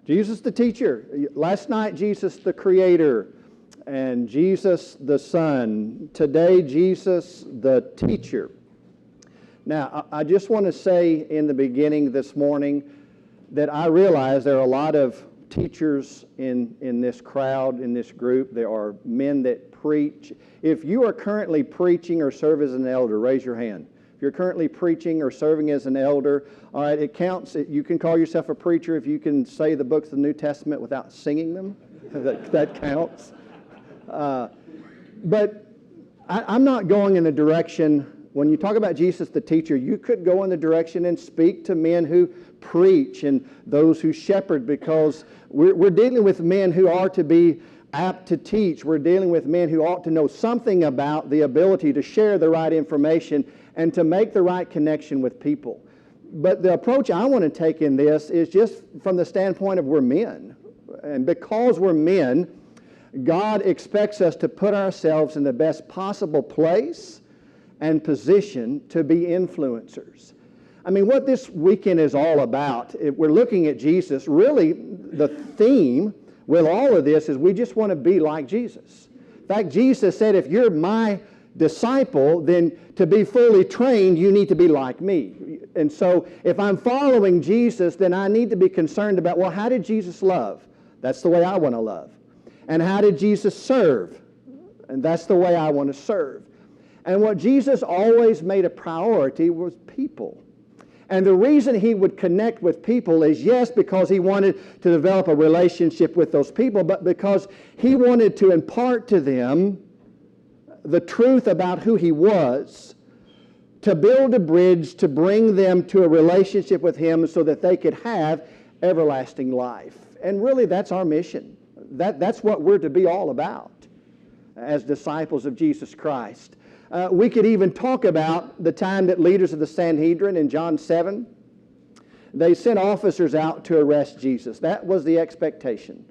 Jesus the teacher. Last night, Jesus the creator. And Jesus the Son. Today, Jesus the teacher. Now, I just want to say in the beginning this morning that I realize there are a lot of teachers in this crowd, in this group. There are men that preach. If you are currently preaching or serve as an elder, raise your hand. If you're currently preaching or serving as an elder, all right, it counts. You can call yourself a preacher if you can say the books of the New Testament without singing them. That counts. But I'm not going in the direction, when you talk about Jesus the teacher, you could go in the direction and speak to men who preach and those who shepherd, because we're dealing with men who are to be apt to teach. We're dealing with men who ought to know something about the ability to share the right information and to make the right connection with people. But the approach I want to take in this is just from the standpoint of we're men. And because we're men, God expects us to put ourselves in the best possible place and position to be influencers. I mean, what this weekend is all about, if we're looking at Jesus, really the theme with all of this is we just want to be like Jesus. In fact, Jesus said, if you're my disciple, then to be fully trained, you need to be like me. And so if I'm following Jesus, then I need to be concerned about, well, how did Jesus love? That's the way I want to love. And how did Jesus serve? And that's the way I want to serve. And what Jesus always made a priority was people. And the reason he would connect with people is, yes, because he wanted to develop a relationship with those people, but because he wanted to impart to them the truth about who he was, to build a bridge to bring them to a relationship with him so that they could have everlasting life. And really, that's our mission. That's what we're to be all about as disciples of Jesus Christ. We could even talk about the time that leaders of the Sanhedrin in John 7, they sent officers out to arrest Jesus. That was the expectation.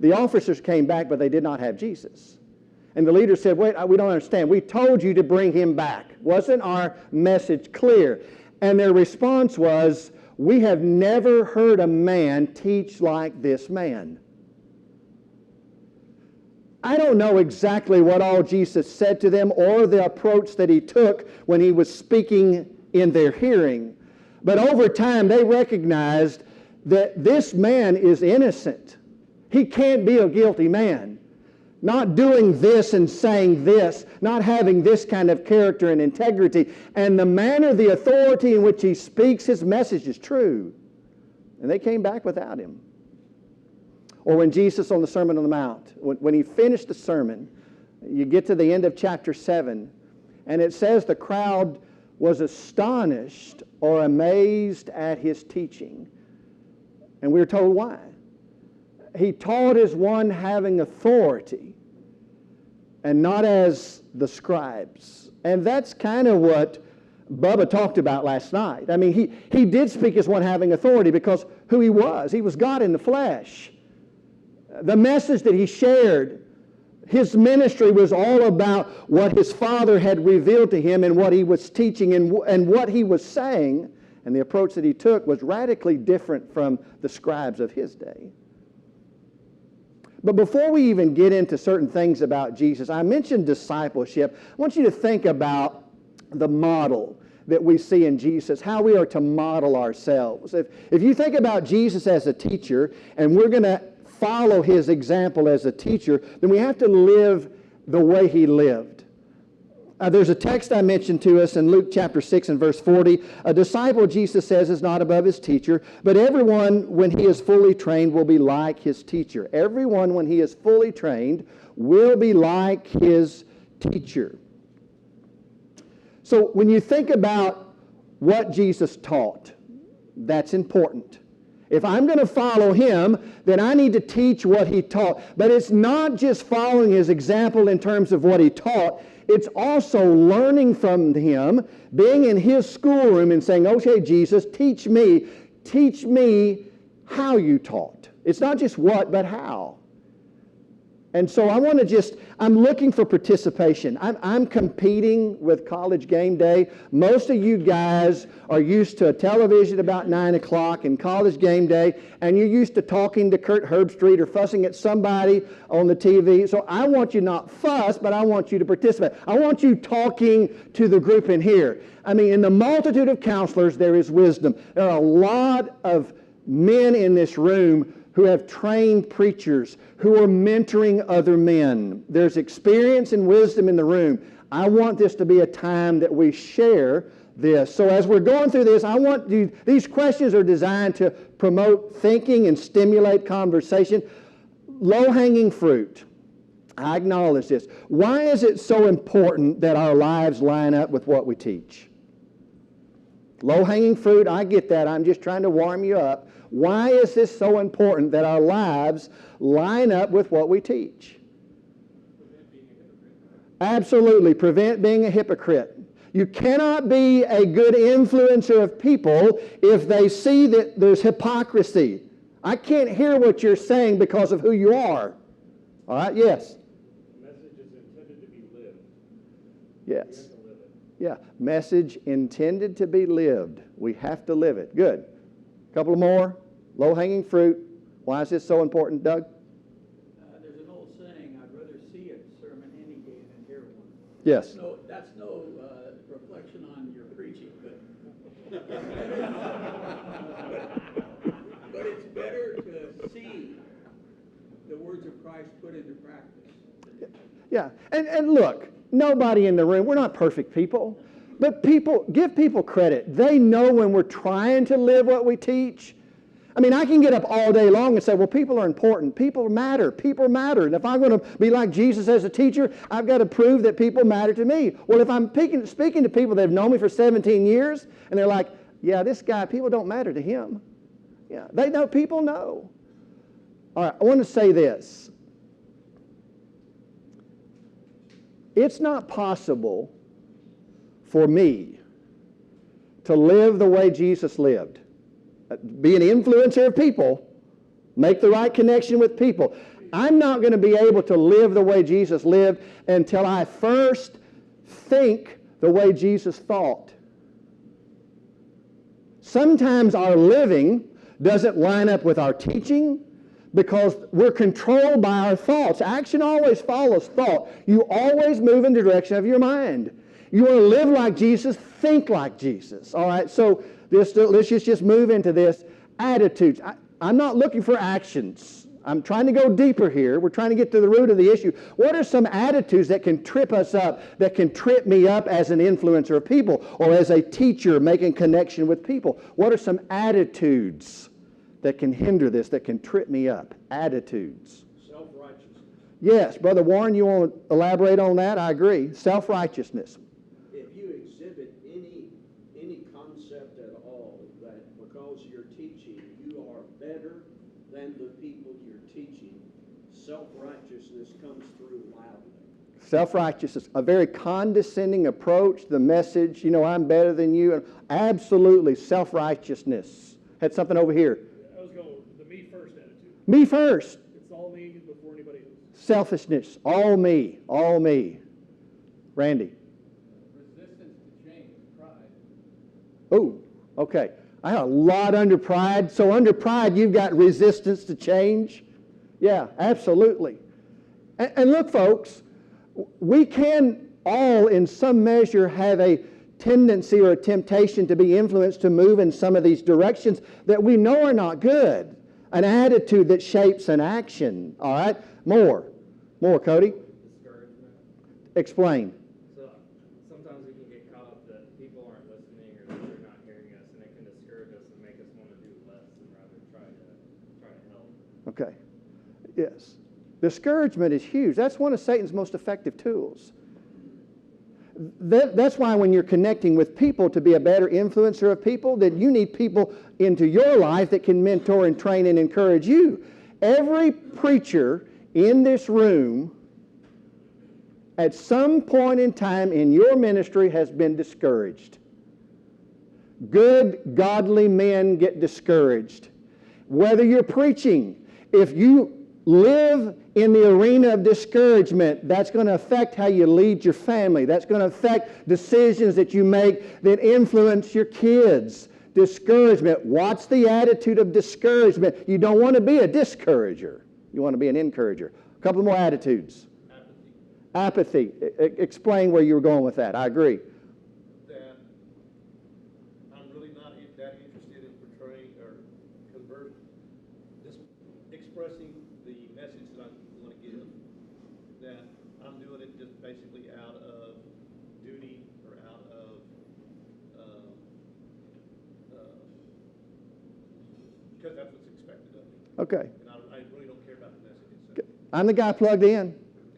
The officers came back, but they did not have Jesus. And the leaders said, wait, we don't understand. We told you to bring him back. Wasn't our message clear? And their response was, we have never heard a man teach like this man. I don't know exactly what all Jesus said to them or the approach that he took when he was speaking in their hearing. But over time, they recognized that this man is innocent. He can't be a guilty man. Not doing this and saying this, not having this kind of character and integrity. And the manner, the authority in which he speaks, his message is true. And they came back without him. Or when Jesus on the Sermon on the Mount, when he finished the sermon, you get to the end of chapter 7, and it says the crowd was astonished or amazed at his teaching. And we're told why. He taught as one having authority and not as the scribes. And that's kind of what Bubba talked about last night. I mean, he did speak as one having authority because who he was God in the flesh. The message that he shared, his ministry was all about what his Father had revealed to him and what he was teaching and what he was saying. And the approach that he took was radically different from the scribes of his day. But before we even get into certain things about Jesus, I mentioned discipleship. I want you to think about the model that we see in Jesus, how we are to model ourselves. If you think about Jesus as a teacher, and we're going to follow his example as a teacher, then we have to live the way he lived. There's a text I mentioned to us in Luke chapter 6 and verse 40. A disciple, Jesus says, is not above his teacher, but everyone, when he is fully trained, will be like his teacher. Everyone, when he is fully trained, will be like his teacher. So when you think about what Jesus taught, that's important. If I'm going to follow him, then I need to teach what he taught. But it's not just following his example in terms of what he taught. It's also learning from him, being in his schoolroom and saying, okay, Jesus, teach me how you taught. It's not just what, but how. And so I want to I'm looking for participation. I'm competing with College Game Day. Most of you guys are used to a television about 9 o'clock and College Game Day, and you're used to talking to Kurt Herbstreit or fussing at somebody on the TV. So I want you not fuss, but I want you to participate. I want you talking to the group in here. I mean, in the multitude of counselors, there is wisdom. There are a lot of men in this room who have trained preachers, who are mentoring other men. There's experience and wisdom in the room. I want this to be a time that we share this. So as we're going through this, these questions are designed to promote thinking and stimulate conversation. Low-hanging fruit. I acknowledge this. Why is it so important that our lives line up with what we teach? Low-hanging fruit, I get that. I'm just trying to warm you up. Why is this so important that our lives line up with what we teach? Absolutely. Prevent being a hypocrite. You cannot be a good influencer of people if they see that there's hypocrisy. I can't hear what you're saying because of who you are. All right? Yes? The message is intended to be lived. Yes. Yeah. Message intended to be lived. We have to live it. Good. Couple more. Low-hanging fruit. Why is this so important, Doug? There's an old saying, I'd rather see a sermon any day than hear one. Yes. That's no reflection on your preaching, but it's better to see the words of Christ put into practice. Yeah. And look, nobody in the room, we're not perfect people. But give people credit. They know when we're trying to live what we teach. I mean, I can get up all day long and say, well, people are important. People matter. People matter. And if I'm going to be like Jesus as a teacher, I've got to prove that people matter to me. Well, if I'm speaking to people that have known me for 17 years, and they're like, yeah, this guy, people don't matter to him. Yeah, they know, people know. All right, I want to say this. It's not possible for me to live the way Jesus lived. Be an influencer of people, make the right connection with people. I'm not going to be able to live the way Jesus lived until I first think the way Jesus thought. Sometimes our living doesn't line up with our teaching because we're controlled by our thoughts. Action always follows thought. You always move in the direction of your mind. You want to live like Jesus, think like Jesus. All right, so let's just move into this. Attitudes. I'm not looking for actions. I'm trying to go deeper here. We're trying to get to the root of the issue. What are some attitudes that can trip us up, that can trip me up as an influencer of people or as a teacher making connection with people? What are some attitudes that can hinder this, that can trip me up? Attitudes. Self-righteousness. Yes, Brother Warren, you want to elaborate on that? I agree. Self-righteousness. If you exhibit any concept at all that because you're teaching, you are better than the people you're teaching, self-righteousness comes through loudly. Self-righteousness, a very condescending approach, the message, I'm better than you. Absolutely, self-righteousness. Had something over here. I was going with the me first attitude. Me first. It's all me before anybody else. Selfishness, all me, all me. Randy. Resistance to change, pride. Oh, okay. I have a lot under pride. So under pride, you've got resistance to change. Yeah, absolutely. And look, folks, we can all, in some measure, have a tendency or a temptation to be influenced to move in some of these directions that we know are not good. An attitude that shapes an action. All right? More, Cody. Discouragement. Explain. So sometimes we can get caught up that people aren't listening or that they're not hearing us, and it can discourage us and make us want to do less and rather try to help. Okay. Yes. Discouragement is huge. That's one of Satan's most effective tools. That's why when you're connecting with people to be a better influencer of people, that you need people into your life that can mentor and train and encourage you. Every preacher in this room at some point in time in your ministry has been discouraged. Good, godly men get discouraged. Whether you're preaching, if you live in the arena of discouragement. That's going to affect how you lead your family. That's going to affect decisions that you make that influence your kids. Discouragement. What's the attitude of discouragement? You don't want to be a discourager. You want to be an encourager. A couple more attitudes. Apathy. Explain where you were going with that. I agree. That I'm really not that interested in portraying or just expressing the message that I want to give. That I'm doing it just basically out of duty or out of because that's what's expected of me. Okay. And I really don't care about the message itself. I'm the guy plugged in.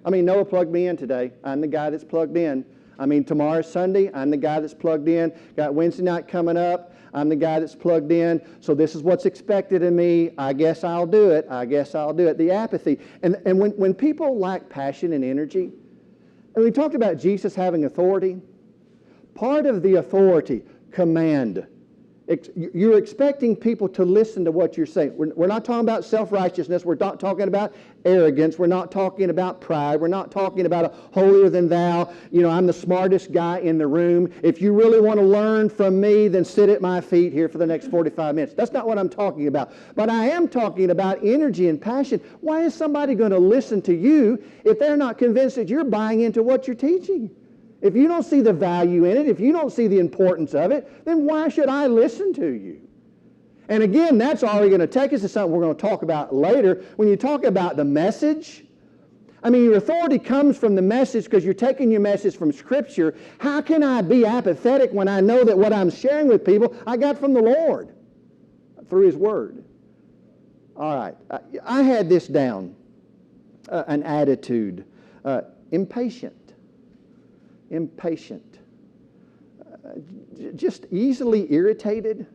I mean, Noah plugged me in today. I'm the guy that's plugged in. I mean, tomorrow's Sunday. I'm the guy that's plugged in. Got Wednesday night coming up. I'm the guy that's plugged in. So this is what's expected of me. I guess I'll do it. I guess I'll do it. The apathy. And when people lack passion and energy, and we talked about Jesus having authority, part of the authority, command. You're expecting people to listen to what you're saying. We're not talking about self-righteousness. We're not talking about arrogance. We're not talking about pride. We're not talking about a holier than thou. You know, I'm the smartest guy in the room. If you really want to learn from me, then sit at my feet here for the next 45 minutes. That's not what I'm talking about. But I am talking about energy and passion. Why is somebody going to listen to you if they're not convinced that you're buying into what you're teaching? If you don't see the value in it, if you don't see the importance of it, then why should I listen to you? And again, that's already going to take us to something we're going to talk about later. When you talk about the message, I mean, your authority comes from the message because you're taking your message from Scripture. How can I be apathetic when I know that what I'm sharing with people I got from the Lord through His Word? All right. I had this down, an attitude, impatient. Impatient, just easily irritated.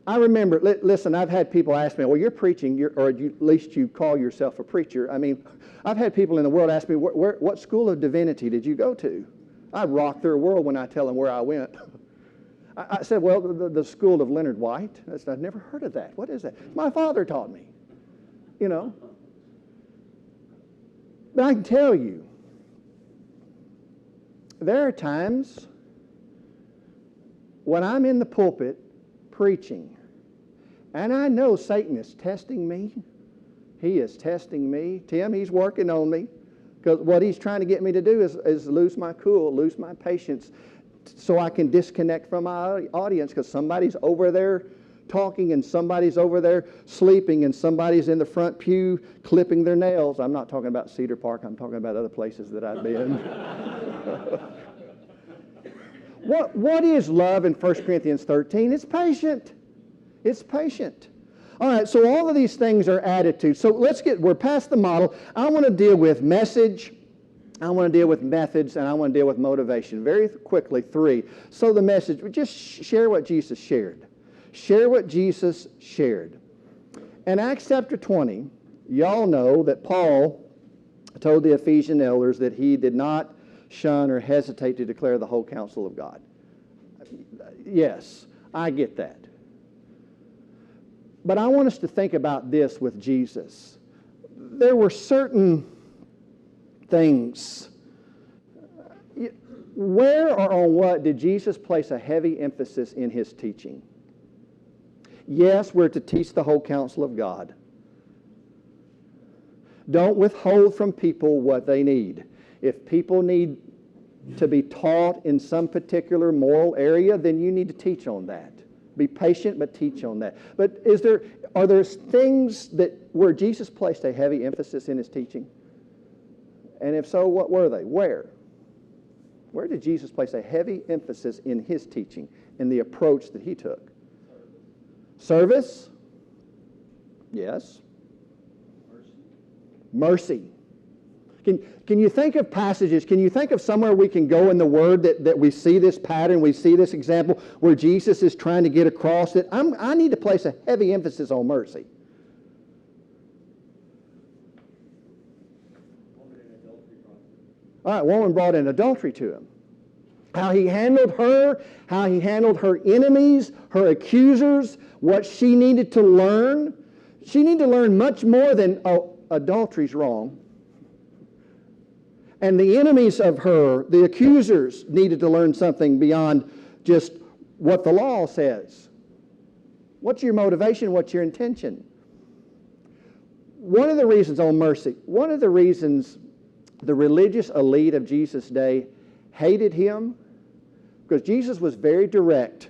I remember, listen, I've had people ask me, well, you're preaching, or at least you call yourself a preacher. I mean, I've had people in the world ask me, what school of divinity did you go to? I rock their world when I tell them where I went. I said, well, the school of Leonard White. I said, I've never heard of that. What is that? My father taught me, you know. But I can tell you, there are times when I'm in the pulpit preaching, and I know Satan is testing me. He is testing me. Tim, he's working on me, because what he's trying to get me to do is lose my cool, lose my patience, so I can disconnect from my audience, because somebody's over there talking and somebody's over there sleeping and somebody's in the front pew clipping their nails. I'm not talking about Cedar Park. I'm talking about other places that I've been. What is love in 1 Corinthians 13? It's patient. It's patient. All right, so all of these things are attitudes. So we're past the model. I want to deal with message, I want to deal with methods, and I want to deal with motivation. Very quickly, 3. So the message, just share what Jesus shared. Share what Jesus shared. In Acts chapter 20, y'all know that Paul told the Ephesian elders that he did not shun or hesitate to declare the whole counsel of God. Yes, I get that. But I want us to think about this with Jesus. There were certain things. Where or on what did Jesus place a heavy emphasis in His teaching? Yes, we're to teach the whole counsel of God. Don't withhold from people what they need. If people need to be taught in some particular moral area, then you need to teach on that. Be patient, but teach on that. But are there things where Jesus placed a heavy emphasis in His teaching? And if so, what were they? Where? Where did Jesus place a heavy emphasis in His teaching, in the approach that He took? Service? Yes. Mercy. Can you think of passages, can you think of somewhere we can go in the Word that we see this pattern, we see this example where Jesus is trying to get across that I need to place a heavy emphasis on mercy? All right, woman brought in adultery to Him. How He handled her, how He handled her enemies, her accusers, what she needed to learn. she needed to learn much more than, oh, adultery's wrong. And the enemies of her, the accusers, needed to learn something beyond just what the law says. What's your motivation? What's your intention? One of the reasons on mercy, one of the reasons the religious elite of Jesus' day hated him, because Jesus was very direct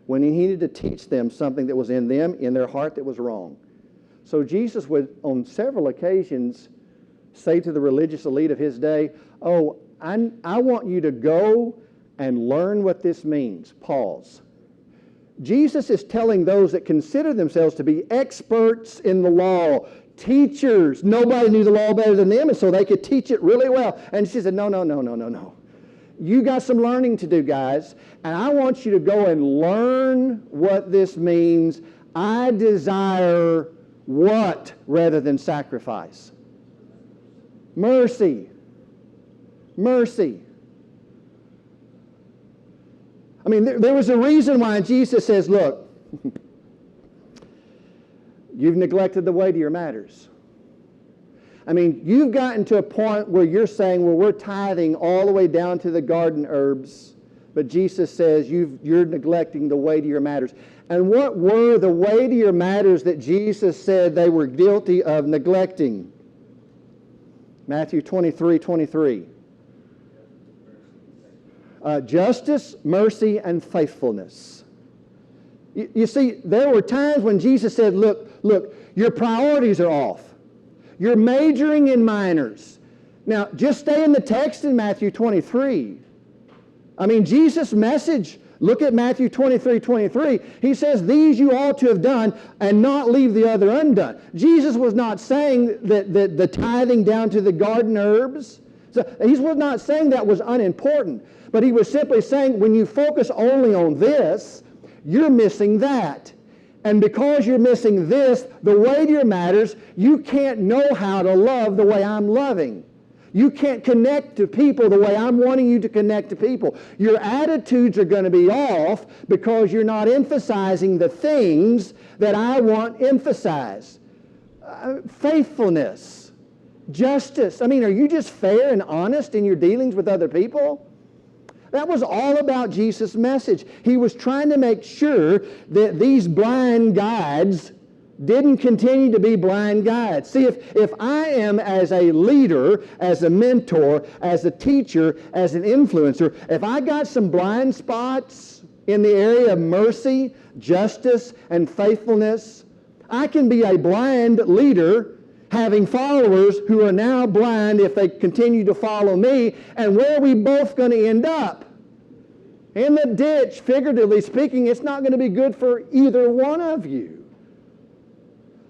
when he needed to teach them something that was in them, in their heart, that was wrong. So Jesus would, on several occasions, say to the religious elite of his day, oh, I want you to go and learn what this means. Pause. Jesus is telling those that consider themselves to be experts in the law, teachers. Nobody knew the law better than them, and so they could teach it really well. And she said, no. You got some learning to do, guys, and I want you to go and learn what this means. I desire what rather than sacrifice? Mercy. Mercy. I mean, there was a reason why Jesus says, look, you've neglected the weightier matters. I mean, you've gotten to a point where you're saying, well, we're tithing all the way down to the garden herbs. But Jesus says you're neglecting the weightier matters. And what were the weightier matters that Jesus said they were guilty of neglecting? Matthew 23:23. Justice, mercy, and faithfulness. You see, there were times when Jesus said, look, your priorities are off. You're majoring in minors. Now, just stay in the text in Matthew 23. I mean, Jesus' message, look at Matthew 23:23. He says, these you ought to have done and not leave the other undone. Jesus was not saying that the tithing down to the garden herbs. So he was not saying that was unimportant. But he was simply saying when you focus only on this, you're missing that. And because you're missing this, the weightier matters, you can't know how to love the way I'm loving. You can't connect to people the way I'm wanting you to connect to people. Your attitudes are going to be off because you're not emphasizing the things that I want emphasized. Faithfulness, justice. I mean, are you just fair and honest in your dealings with other people? That was all about Jesus' message. He was trying to make sure that these blind guides didn't continue to be blind guides. See, if I am as a leader, as a mentor, as a teacher, as an influencer, if I got some blind spots in the area of mercy, justice, and faithfulness, I can be a blind leader having followers who are now blind if they continue to follow me. And where are we both going to end up? In the ditch, figuratively speaking. It's not going to be good for either one of you.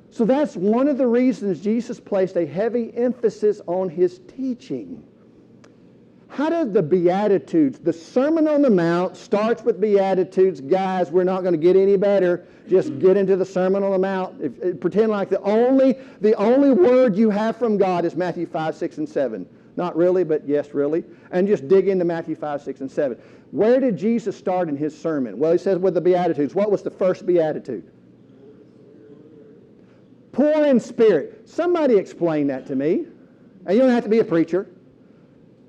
So that's one of the reasons Jesus placed a heavy emphasis on his teaching. How does the Beatitudes, the Sermon on the Mount starts with Beatitudes. Guys, we're not going to get any better. Just get into the Sermon on the Mount. Pretend like the only word you have from God is Matthew 5, 6, and 7. Not really, but yes, really. And just dig into Matthew 5, 6, and 7. Where did Jesus start in his sermon? Well, he says with the Beatitudes. What was the first Beatitude? Poor in spirit. Somebody explain that to me. And you don't have to be a preacher.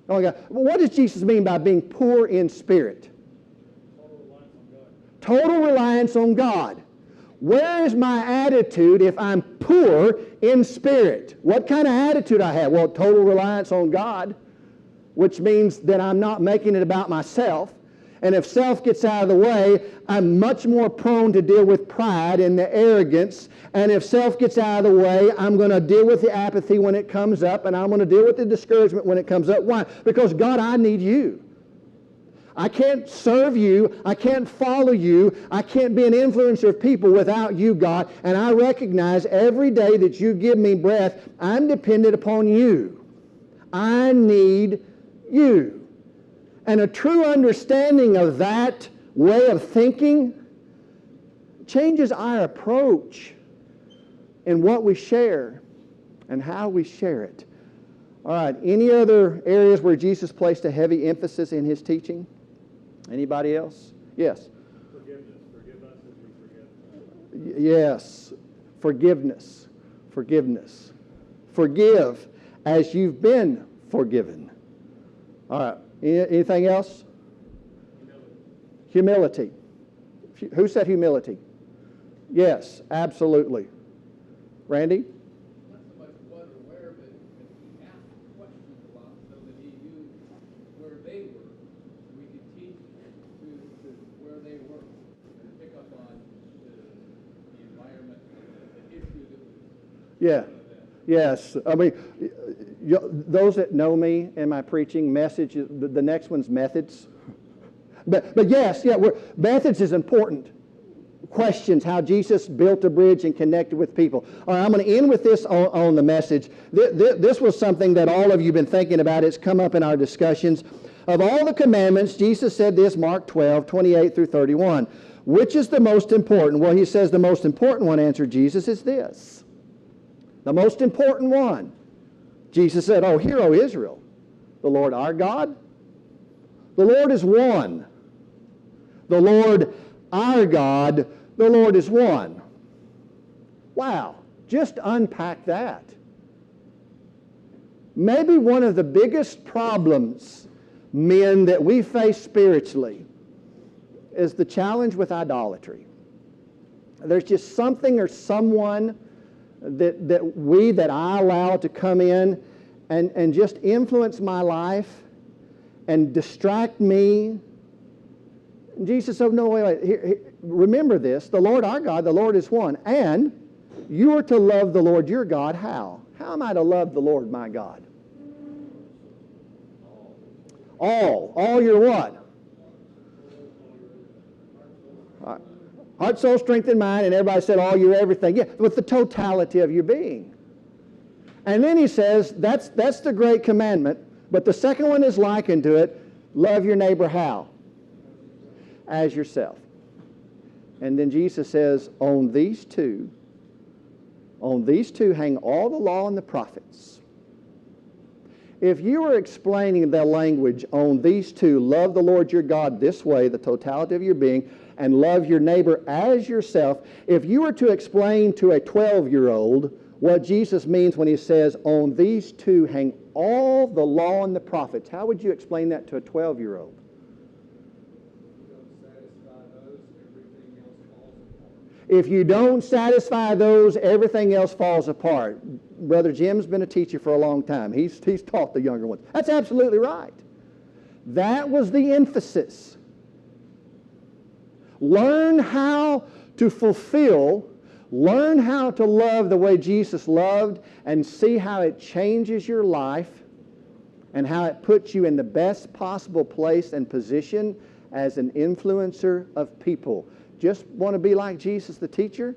Oh, God. What does Jesus mean by being poor in spirit? Total reliance on God. Where is my attitude if I'm poor in spirit? What kind of attitude I have? Well, total reliance on God, which means that I'm not making it about myself. And if self gets out of the way, I'm much more prone to deal with pride and the arrogance. And if self gets out of the way, I'm going to deal with the apathy when it comes up, and I'm going to deal with the discouragement when it comes up. Why? Because, God, I need you. I can't serve you. I can't follow you. I can't be an influencer of people without you, God. And I recognize every day that you give me breath, I'm dependent upon you. I need you. And a true understanding of that way of thinking changes our approach in what we share and how we share it. All right, any other areas where Jesus placed a heavy emphasis in his teaching? Anybody else? Yes. Forgiveness. Forgive us as we forgive. Yes. Forgiveness. Forgiveness. Forgive as you've been forgiven. All right. Anything else? Humility. Who said humility? Yes, absolutely. Randy? Not so much what or where, but he asked questions a lot so that he knew where they were. We could teach to where they were and pick up on the environment, the issue that was. Yeah. Yes. I mean, those that know me and my preaching message, the next one's methods. But yes, yeah, methods is important. Questions, how Jesus built a bridge and connected with people. All right, I'm going to end with this on the message. This was something that all of you have been thinking about. It's come up in our discussions. Of all the commandments, Jesus said this, Mark 12, 28 through 31. Which is the most important? Well, he says the most important one, answered Jesus, is this. The most important one. Jesus said, oh, hear, O Israel, the Lord our God, the Lord is one. The Lord our God, the Lord is one. Wow, just unpack that. Maybe one of the biggest problems, men, that we face spiritually is the challenge with idolatry. There's just something or someone that I allow to come in and just influence my life and distract me. And Jesus said, no, wait. Here, remember this. The Lord our God, the Lord is one. And you are to love the Lord your God. How? How am I to love the Lord my God? All your what? Heart, soul, strength, and mind. And everybody said all your everything. Yeah, with the totality of your being. And then he says, that's the great commandment. But the second one is likened to it. Love your neighbor how? As yourself. And then Jesus says, on these two hang all the law and the prophets. If you were explaining the language on these two, love the Lord your God this way, the totality of your being, and love your neighbor as yourself, if you were to explain to a 12-year-old what Jesus means when he says, on these two hang all the law and the prophets, how would you explain that to a 12-year-old? If you don't satisfy those, everything else falls apart. Brother Jim's been a teacher for a long time. He's taught the younger ones. That's absolutely right. That was the emphasis. Learn how to fulfill, learn how to love the way Jesus loved, and see how it changes your life and how it puts you in the best possible place and position as an influencer of people. Just want to be like Jesus the teacher?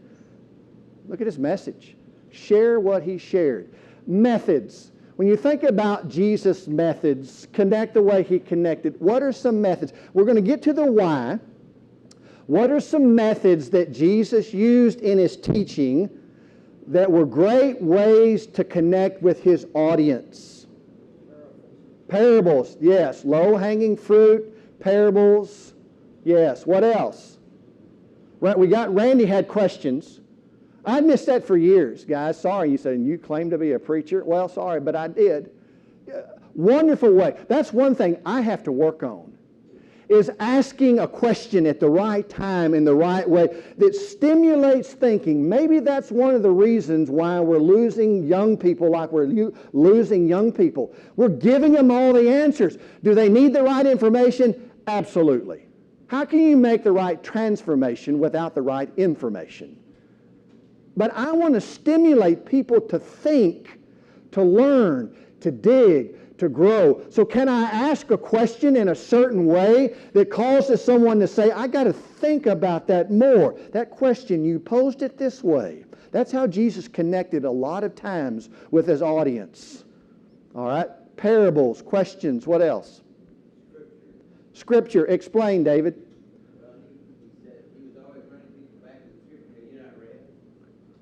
Look at his message. Share what he shared. Methods. When you think about Jesus' methods, connect the way he connected, what are some methods? We're going to get to the why. What are some methods that Jesus used in his teaching that were great ways to connect with his audience? Parables, yes. Low-hanging fruit, parables, yes. What else? Randy had questions. I missed that for years, guys. Sorry, you said, you claim to be a preacher. Well, sorry, but I did. Wonderful way. That's one thing I have to work on, is asking a question at the right time in the right way that stimulates thinking. Maybe that's one of the reasons why we're losing young people like we're losing young people. We're giving them all the answers. Do they need the right information? Absolutely. How can you make the right transformation without the right information? But I want to stimulate people to think, to learn, to dig, to grow. So can I ask a question in a certain way that causes someone to say, I got to think about that more? That question, you posed it this way. That's how Jesus connected a lot of times with his audience. All right? Parables, questions, what else? Scripture. Explain, David. He said he was always running people back to the Scripture. You're not ready.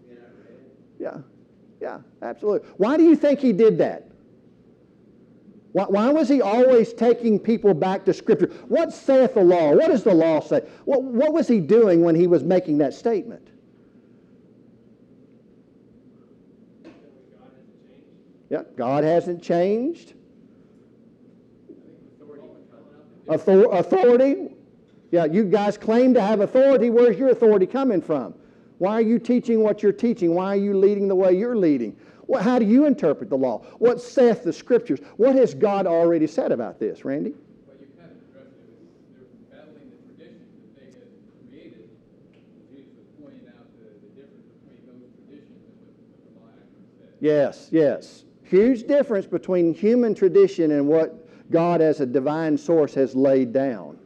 You're not ready. Yeah, absolutely. Why do you think he did that? Why was he always taking people back to Scripture? What saith the law? What does the law say? What was he doing when he was making that statement? Yeah, God hasn't changed. Authority. Authority? Yeah, you guys claim to have authority. Where's your authority coming from? Why are you teaching what you're teaching? Why are you leading the way you're leading? How do you interpret the law? What saith the Scriptures? What has God already said about this, Randy? Well, you kind of addressed it. They're battling the traditions that they had created. Jesus was pointing out the difference between those traditions and what the law actually said. Yes, yes. Huge difference between human tradition and what God as a divine source has laid down.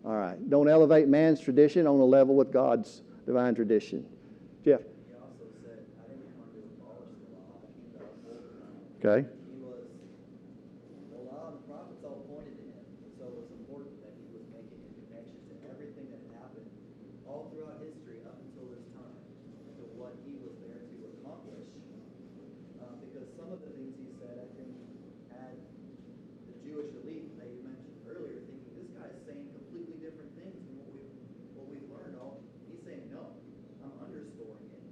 All right. Don't elevate man's tradition on a level with God's divine tradition. Jeff? He also said, I didn't come to abolish the law, I came to uphold it. Okay. He was, the law and the prophets all pointed to him, so it was important that he was making a connection to everything that happened all throughout history up until this time, to what he was there to accomplish. Because some of the things he said, I think, had the Jewish elite that you mentioned earlier thinking, this guy's saying completely different things than what we've learned all. He's saying, no, I'm underscoring it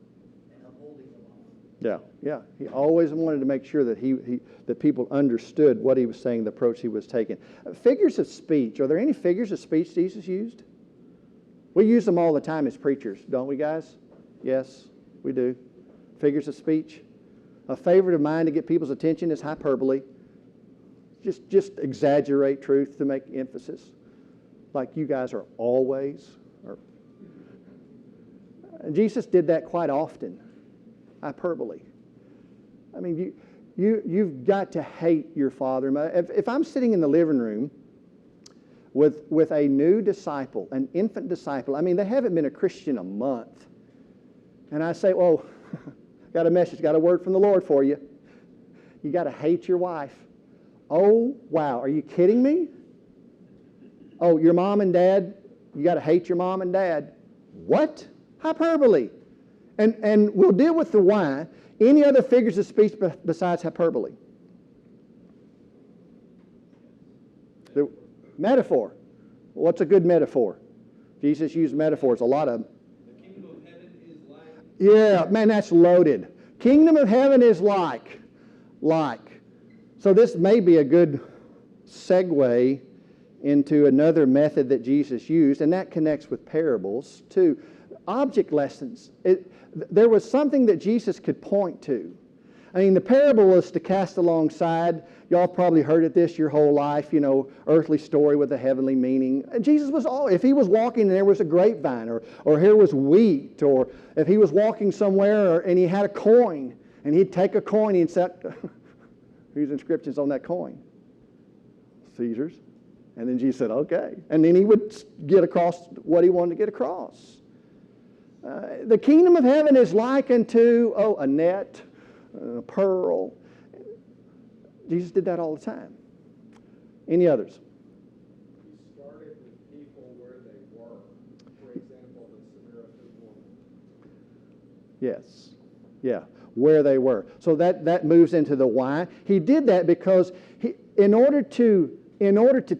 and upholding the law. Yeah, yeah. He always wanted to make sure that that people understood what he was saying, the approach he was taking. Figures of speech. Are there any figures of speech Jesus used? We use them all the time as preachers, don't we, guys? Yes, we do. Figures of speech. A favorite of mine to get people's attention is hyperbole. Just exaggerate truth to make emphasis. Like you guys are always. Jesus did that quite often. Hyperbole. I mean, you've got to hate your father. If I'm sitting in the living room with a new disciple, an infant disciple, I mean, they haven't been a Christian a month, and I say, oh, got a message, got a word from the Lord for you. You got to hate your wife. Oh, wow, are you kidding me? Oh, your mom and dad, you got to hate your mom and dad. What? Hyperbole. And we'll deal with the why. Any other figures of speech besides hyperbole? The metaphor. What's a good metaphor? Jesus used metaphors, a lot of them. The kingdom of heaven is like. Yeah, man, that's loaded. Kingdom of heaven is like. So this may be a good segue into another method that Jesus used, and that connects with parables too. Object lessons. There was something that Jesus could point to. I mean, the parable was to cast alongside. Y'all probably heard it this your whole life, earthly story with a heavenly meaning. And Jesus was if he was walking and there was a grapevine, or here was wheat, or if he was walking somewhere and he had a coin, and he'd take a coin and he'd say, whose inscription's on that coin? Caesar's. And then Jesus said, okay. And then he would get across what he wanted to get across. The kingdom of heaven is likened to, a net, a pearl. Jesus did that all the time. Any others? He started with people where they were. For example, the Samaritan woman. Yes. Yeah, where they were. So that moves into the why. He did that because in order to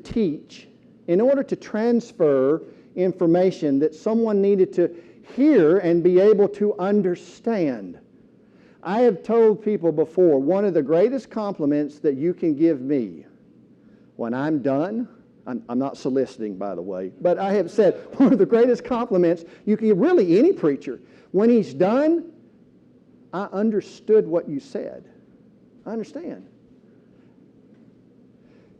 teach, in order to transfer information that someone needed to hear and be able to understand. I have told people before, one of the greatest compliments that you can give me when I'm done, I'm not soliciting, by the way, but I have said one of the greatest compliments you can give really any preacher, when he's done, I understood what you said. I understand.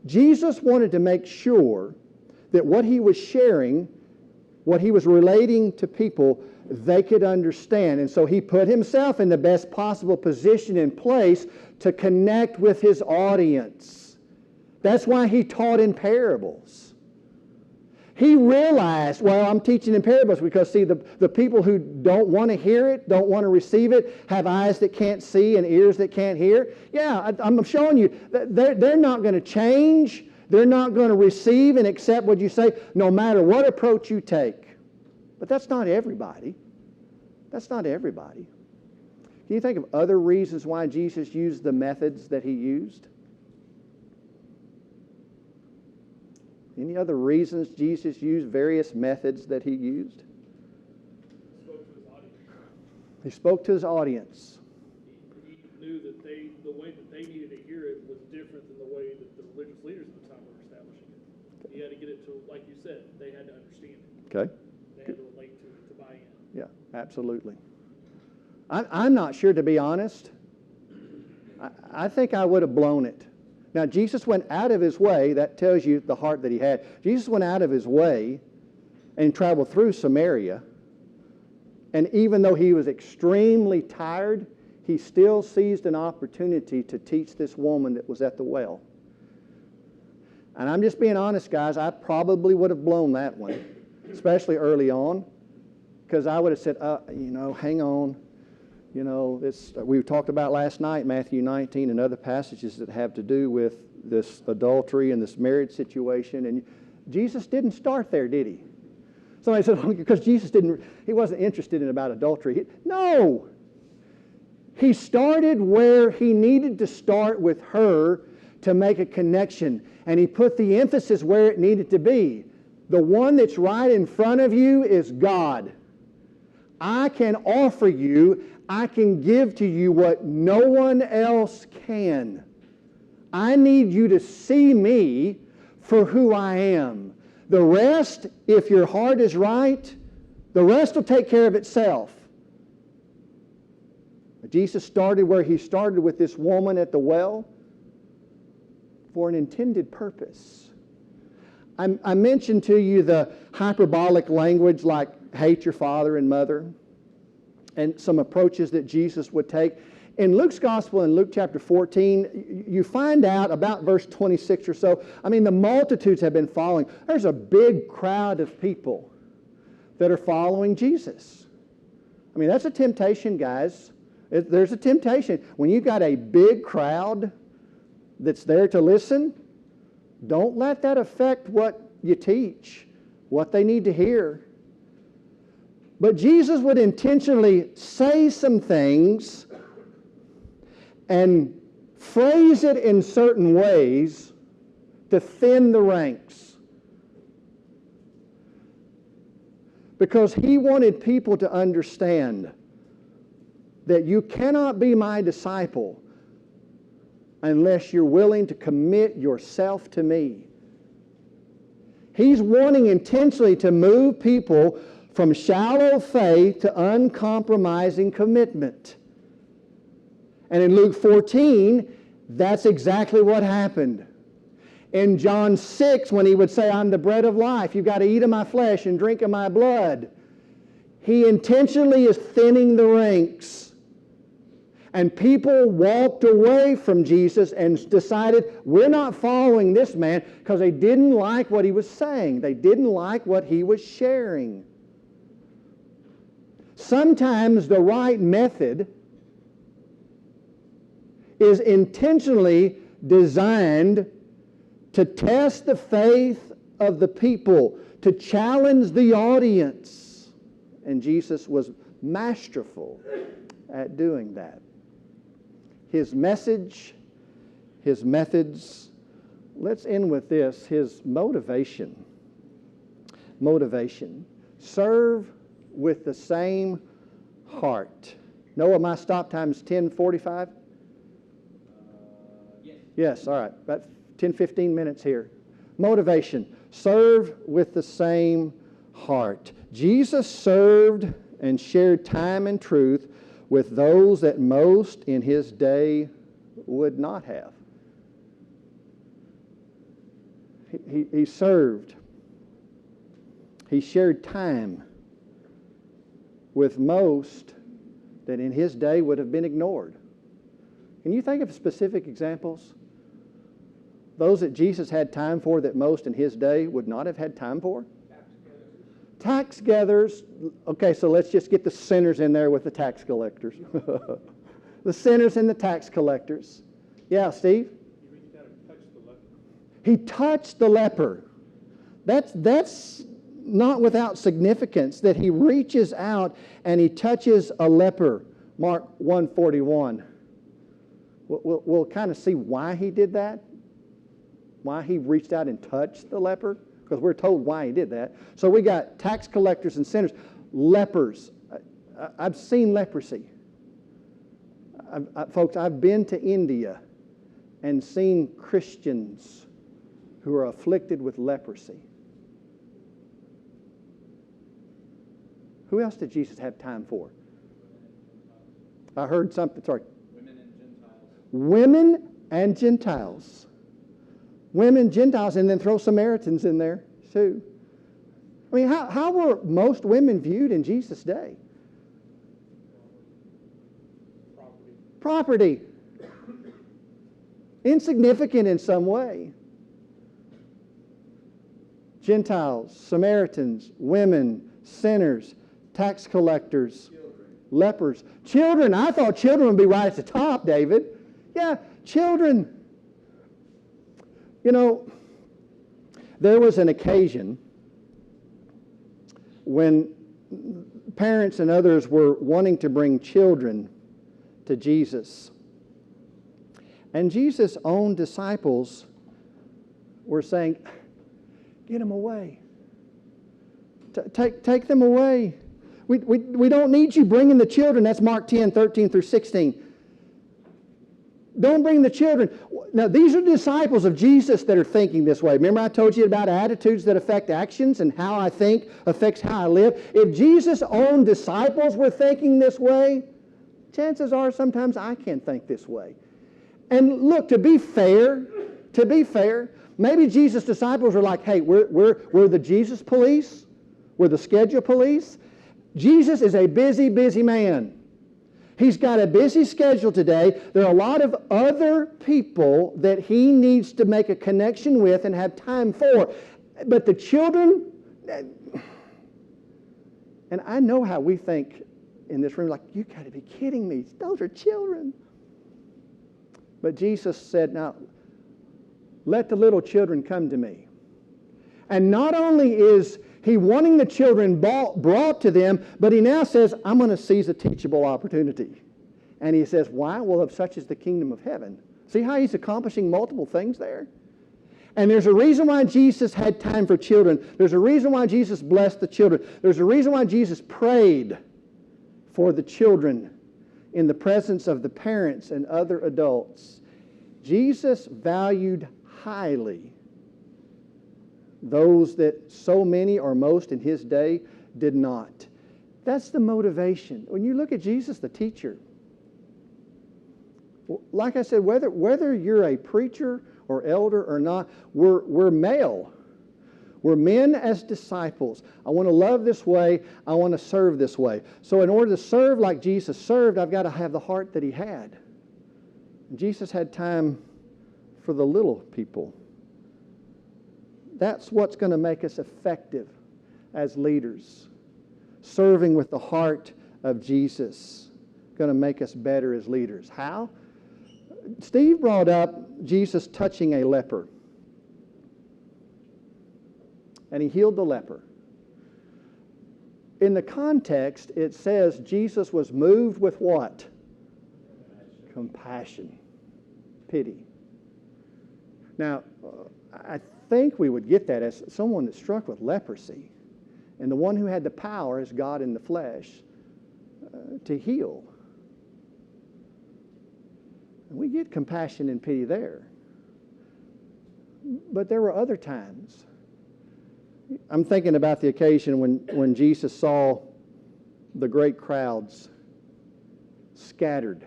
Jesus wanted to make sure that what he was sharing, what he was relating to people, they could understand. And so he put himself in the best possible position and place to connect with his audience. That's why he taught in parables. He realized, I'm teaching in parables because, see, the people who don't want to hear it, don't want to receive it, have eyes that can't see and ears that can't hear. Yeah, I'm showing you that they're not going to change. They're not going to receive and accept what you say, no matter what approach you take. But that's not everybody. That's not everybody. Can you think of other reasons why Jesus used the methods that he used? Any other reasons Jesus used various methods that he used? Spoke to his audience. He spoke to his audience. He knew that the way that they needed to hear it was different than the way that the religious leaders at the time were establishing it. You had to get it to, like you said, they had to understand it. Okay? They had to relate to it, to buy in. Yeah, absolutely. I'm not sure, to be honest. I think I would have blown it. Now, Jesus went out of his way. That tells you the heart that he had. Jesus went out of his way and traveled through Samaria. And even though he was extremely tired, he still seized an opportunity to teach this woman that was at the well. And I'm just being honest, guys, I probably would have blown that one, especially early on, because I would have said, hang on. This we talked about last night, Matthew 19 and other passages that have to do with this adultery and this marriage situation. And Jesus didn't start there, did he? Somebody said, because he wasn't interested in about adultery. No! He started where he needed to start with her to make a connection. And he put the emphasis where it needed to be. The one that's right in front of you is God. I can offer you, I can give to you what no one else can. I need you to see me for who I am. The rest, if your heart is right, the rest will take care of itself. Jesus started where he started with this woman at the well for an intended purpose. I mentioned to you the hyperbolic language like hate your father and mother and some approaches that Jesus would take. In Luke's Gospel, in Luke chapter 14, you find out about verse 26 or so. I mean, the multitudes have been following. There's a big crowd of people that are following Jesus. I mean, that's a temptation, guys. There's a temptation. When you've got a big crowd that's there to listen, don't let that affect what you teach, what they need to hear. But Jesus would intentionally say some things and phrase it in certain ways to thin the ranks. Because he wanted people to understand that you cannot be my disciple unless you're willing to commit yourself to me. He's wanting intentionally to move people from shallow faith to uncompromising commitment. And in Luke 14, that's exactly what happened. In John 6, when he would say, I'm the bread of life, you've got to eat of my flesh and drink of my blood, he intentionally is thinning the ranks. And people walked away from Jesus and decided, we're not following this man, because they didn't like what he was saying. They didn't like what he was sharing. Sometimes the right method is intentionally designed to test the faith of the people, to challenge the audience. And Jesus was masterful at doing that. His message, his methods, let's end with this, his motivation. Motivation. Serve with the same heart. Noah, my stop time is 10:45? Yes, all right. About 10, 15 minutes here. Motivation. Serve with the same heart. Jesus served and shared time and truth with those that most in his day would not have. He served. He shared time with most that in his day would have been ignored. Can you think of specific examples? Those that Jesus had time for that most in his day would not have had time for? Tax gatherers. Okay, so let's just get the sinners in there with the tax collectors. The sinners and the tax collectors. Yeah, Steve? He reached out and touched the leper. He touched the leper. That's not without significance, that he reaches out and he touches a leper. Mark 1:41. We'll kind of see why he did that. Why he reached out and touched the leper. Because we're told why he did that. So we got tax collectors and sinners. Lepers. I've seen leprosy. Folks, I've been to India and seen Christians who are afflicted with leprosy. Who else did Jesus have time for? I heard something, sorry. Women and Gentiles. Women, Gentiles, and then throw Samaritans in there too. I mean, how were most women viewed in Jesus' day? Property. Insignificant in some way. Gentiles, Samaritans, women, sinners, tax collectors, lepers. Children. I thought children would be right at the top, David. Yeah, children. You know, there was an occasion when parents and others were wanting to bring children to Jesus. And Jesus' own disciples were saying, get them away. Take them away. We don't need you bringing the children. That's Mark 10, 13 through 16. Don't bring the children. Now, these are disciples of Jesus that are thinking this way. Remember I told you about attitudes that affect actions and how I think affects how I live? If Jesus' own disciples were thinking this way, chances are sometimes I can think this way. And look, to be fair, maybe Jesus' disciples are like, hey, we're the Jesus police. We're the schedule police. Jesus is a busy, busy man. He's got a busy schedule today. There are a lot of other people that he needs to make a connection with and have time for. But the children, and I know how we think in this room, like, you got to be kidding me. Those are children. But Jesus said, now, let the little children come to me. And not only is he wanting the children brought to them, but he now says, I'm going to seize a teachable opportunity. And he says, why? Well, of such is the kingdom of heaven. See how he's accomplishing multiple things there? And there's a reason why Jesus had time for children. There's a reason why Jesus blessed the children. There's a reason why Jesus prayed for the children in the presence of the parents and other adults. Jesus valued highly those that so many or most in his day did not. That's the motivation. When you look at Jesus, the teacher, like I said, whether you're a preacher or elder or not, we're male. We're men as disciples. I want to love this way. I want to serve this way. So in order to serve like Jesus served, I've got to have the heart that he had. And Jesus had time for the little people. That's what's going to make us effective as leaders. Serving with the heart of Jesus. Going to make us better as leaders. How? Steve brought up Jesus touching a leper. And he healed the leper. In the context, it says Jesus was moved with what? Compassion. Pity. Now, I think we would get that as someone that's struck with leprosy. And the one who had the power is God in the flesh to heal. And we get compassion and pity there. But there were other times. I'm thinking about the occasion when Jesus saw the great crowds scattered.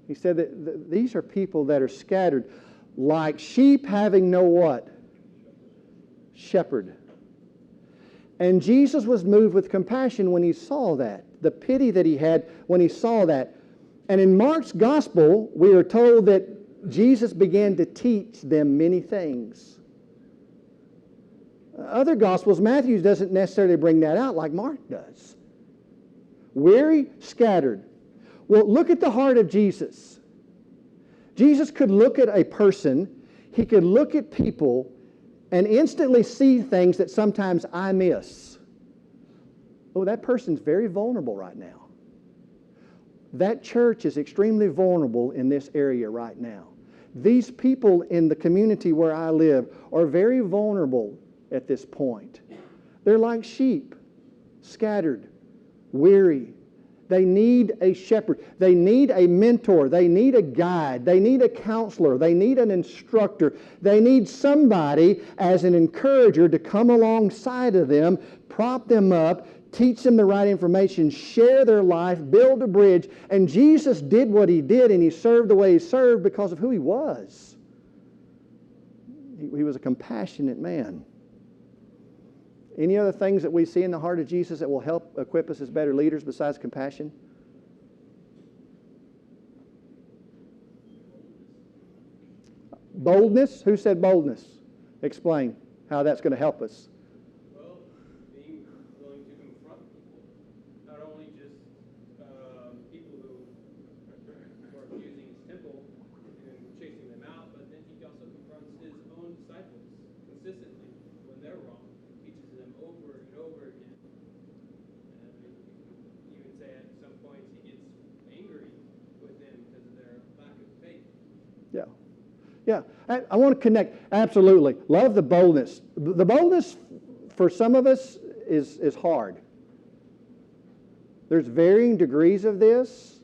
He said that these are people that are scattered like sheep having no what? Shepherd. And Jesus was moved with compassion when he saw that, the pity that he had when he saw that. And in Mark's gospel, we are told that Jesus began to teach them many things. Other Gospels, Matthew doesn't necessarily bring that out like Mark does. Weary, scattered. Well, look at the heart of Jesus. Jesus could look at a person, he could look at people, and instantly see things that sometimes I miss. Oh, that person's very vulnerable right now. That church is extremely vulnerable in this area right now. These people in the community where I live are very vulnerable at this point. They're like sheep, scattered, weary. They need a shepherd. They need a mentor. They need a guide. They need a counselor. They need an instructor. They need somebody as an encourager to come alongside of them, prop them up, teach them the right information, share their life, build a bridge. And Jesus did what He did, and He served the way He served because of who He was. He was a compassionate man. Any other things that we see in the heart of Jesus that will help equip us as better leaders besides compassion? Boldness? Who said boldness? Explain how that's going to help us. Well, being willing to confront people, not only just people who are abusing His temple and chasing them out, but then He also confronts His own disciples consistently when they're wrong, teaches them over and over again. And you can even say at some points He gets angry with them because of their lack of faith. Yeah. Yeah, I want to connect. Absolutely. Love the boldness. The boldness for some of us is hard. There's varying degrees of this.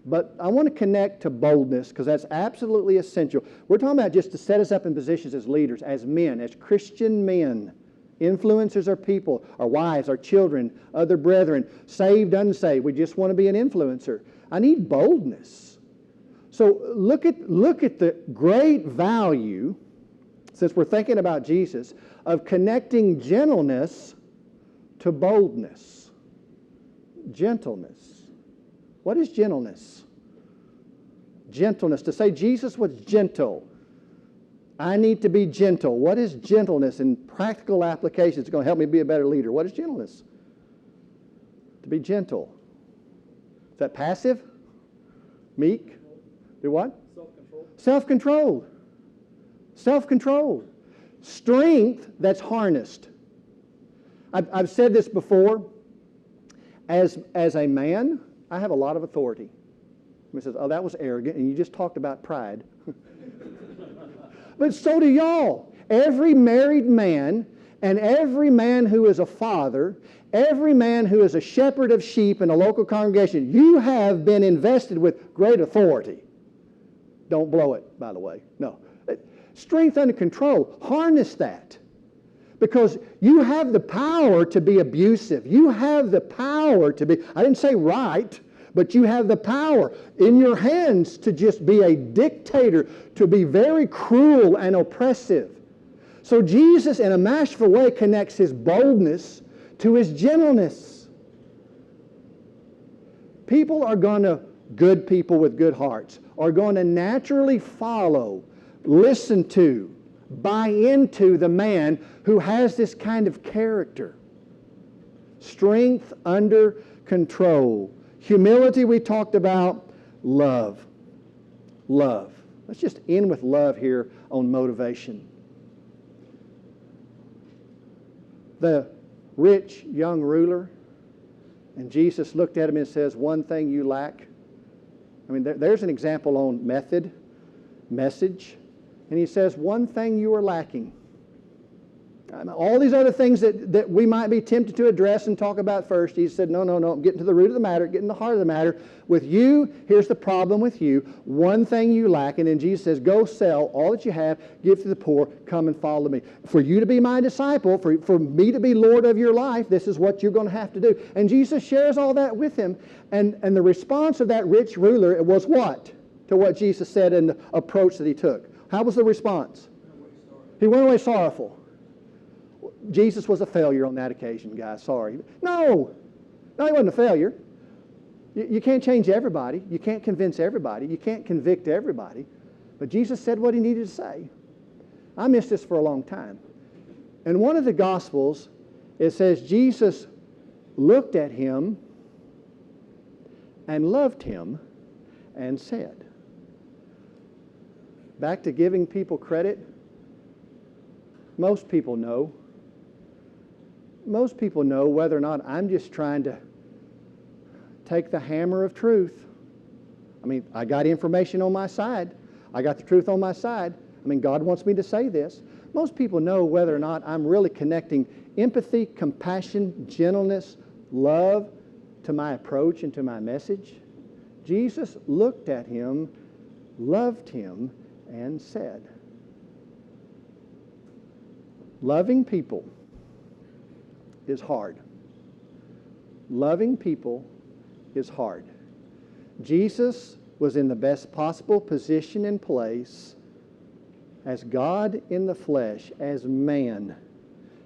But I want to connect to boldness because that's absolutely essential. We're talking about just to set us up in positions as leaders, as men, as Christian men. Influencers are people, our wives, our children, other brethren, saved, unsaved. We just want to be an influencer. I need boldness. So look at the great value, since we're thinking about Jesus, of connecting gentleness to boldness. Gentleness. What is gentleness? Gentleness. To say Jesus was gentle. I need to be gentle. What is gentleness in practical application? It's going to help me be a better leader. What is gentleness? To be gentle. Is that passive? Meek? Do what? Self-control. Self-controlled. Self-controlled. Strength that's harnessed. I've said this before. As a man, I have a lot of authority. Somebody says, oh, that was arrogant, and you just talked about pride. But so do y'all. Every married man and every man who is a father, every man who is a shepherd of sheep in a local congregation, you have been invested with great authority. Don't blow it, by the way. No. Strength under control. Harness that. Because you have the power to be abusive. You have the power to be, I didn't say right, but you have the power in your hands to just be a dictator, to be very cruel and oppressive. So Jesus, in a masterful way, connects His boldness to His gentleness. Good people with good hearts, are going to naturally follow, listen to, buy into the man who has this kind of character. Strength under control. Humility we talked about. Love. Love. Let's just end with love here on motivation. The rich young ruler, and Jesus looked at him and says, one thing you lack. I mean, there's an example on message. And He says, one thing you are lacking. All these other things that we might be tempted to address and talk about first, He said, no, I'm getting to the root of the matter, getting to the heart of the matter. With you, here's the problem with you. One thing you lack. And then Jesus says, go sell all that you have, give to the poor, come and follow me. For you to be my disciple, for me to be Lord of your life, this is what you're going to have to do. And Jesus shares all that with him. And the response of that rich ruler was what? To what Jesus said in the approach that He took. How was the response? He went away sorrowful. Jesus was a failure on that occasion, guys. Sorry. No, He wasn't a failure. You can't change everybody. You can't convince everybody. You can't convict everybody. But Jesus said what He needed to say. I missed this for a long time. In one of the Gospels, it says Jesus looked at him and loved him and said. Back to giving people credit. Most people know. Most people know whether or not I'm just trying to take the hammer of truth. I mean, I got information on my side. I got the truth on my side. I mean, God wants me to say this. Most people know whether or not I'm really connecting empathy, compassion, gentleness, love to my approach and to my message? Jesus looked at him, loved him, and said, loving people is hard. Loving people is hard. Jesus was in the best possible position and place as God in the flesh, as man.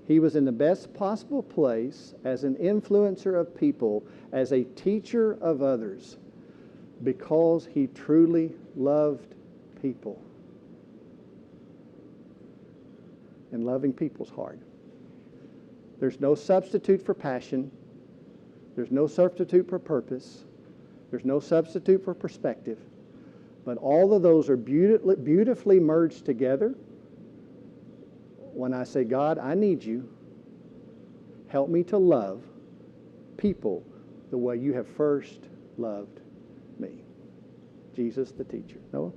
He was in the best possible place as an influencer of people, as a teacher of others, because he truly loved people. And loving people's hard. There's no substitute for passion. There's no substitute for purpose. There's no substitute for perspective. But all of those are beautifully merged together when I say, God, I need you. Help me to love people the way you have first loved me. Jesus, the teacher. Noah?